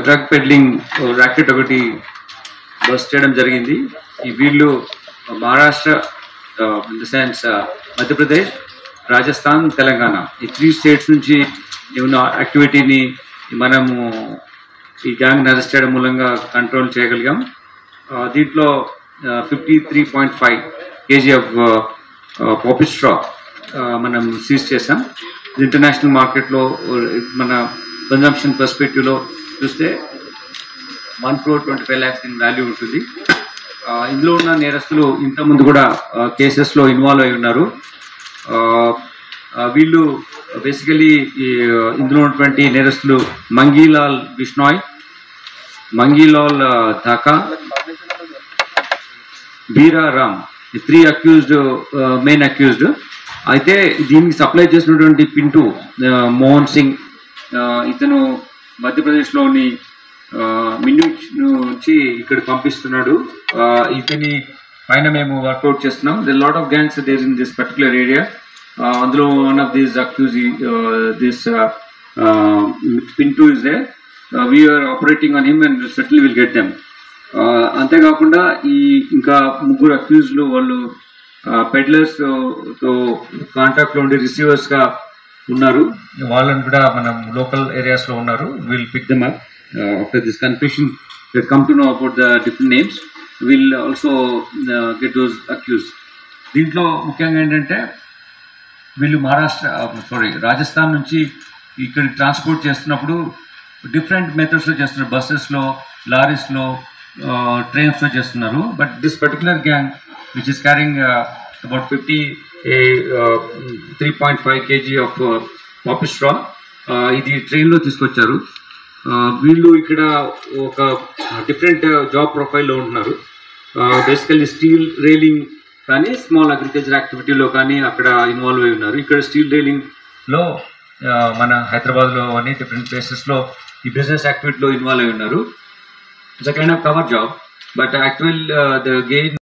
Drug peddling racket ఒకటి bust చేయడం జరిగింది. ఈ వీళ్ళు Maharashtra, in the sense Madhya Pradesh, Rajasthan, Telangana ఈ 3 స్టేట్స్ నుంచి ఉన్న యాక్టివిటీని మనము ఈ గ్యాంగ్ అరెస్ట్ చేయడం మూలంగా కంట్రోల్ చేయగలిగాం. దీంట్లో 53.5 kg ఆఫ్ పాపీ స్ట్రా మనం సీజ్ చేసాం. ఇంటర్నేషనల్ మార్కెట్లో మన కన్జంప్షన్ పర్స్పెక్టివ్లో చూస్తే 1.25 crore ఇన్ వాల్యూ ఉంటుంది. ఇందులో ఉన్న నేరస్తులు ఇంతకుముందు కూడా కేసెస్లో ఇన్వాల్వ్ అయి ఉన్నారు. వీళ్ళు బేసికలీ ఇందులో ఉన్నటువంటి నేరస్తులు Mangilal Bishnoi, Mangilal Dhaka, Bira Ram, 3 accused, main accused. అయితే దీనికి సప్లై చేసినటువంటి పింటూ మోహన్ సింగ్, ఇతను మధ్యప్రదేశ్లోని మిన్యూచ్ నుంచి ఇక్కడ పంపిస్తున్నాడు. ఇతని పైన మేము వర్కౌట్ చేస్తున్నాం. The lot of gangs there in this particular area. అందులో one of these accuse this Pintu is there. We are operating on him and settle will get them. అంతేకాకుండా ఈ ఇంకా 3 అక్యూజ్లు వాళ్ళు పెడ్లర్స్ తో కాంటాక్ట్ లో ఉండి రిసీవర్స్ గా ఉన్నారు. వాళ్ళని కూడా మనం లోకల్ ఏరియాస్ లో ఉన్నారు. Will pick them up after this confession. Will come to know about the different names. Will also get those accuse. దీంట్లో ముఖ్యంగా ఏంటంటే వీళ్ళు రాజస్థాన్ నుంచి ఇక్కడికి ట్రాన్స్పోర్ట్ చేస్తున్నప్పుడు డిఫరెంట్ మెథడ్స్లో చేస్తున్నారు. బస్సెస్లో, లారీస్లో, ట్రైన్స్లో చేస్తున్నారు. But this particular gang which is carrying about 3.5 kg of poppy straw ఇది ట్రైన్లో తీసుకొచ్చారు. వీళ్ళు ఇక్కడ ఒక డిఫరెంట్ జాబ్ ప్రొఫైల్లో ఉంటున్నారు. బేసికల్లీ స్టీల్ రైలింగ్ కానీ, స్మాల్ అగ్రికల్చర్ యాక్టివిటీలో కానీ అక్కడ ఇన్వాల్వ్ అయి ఉన్నారు. ఇక్కడ స్టీల్ రైలింగ్లో మన హైదరాబాద్లో అని డిఫరెంట్ ప్లేసెస్లో ఈ బిజినెస్ యాక్టివిటీలో ఇన్వాల్వ్ అయి ఉన్నారు. It's a kind of cover job, but actual the gain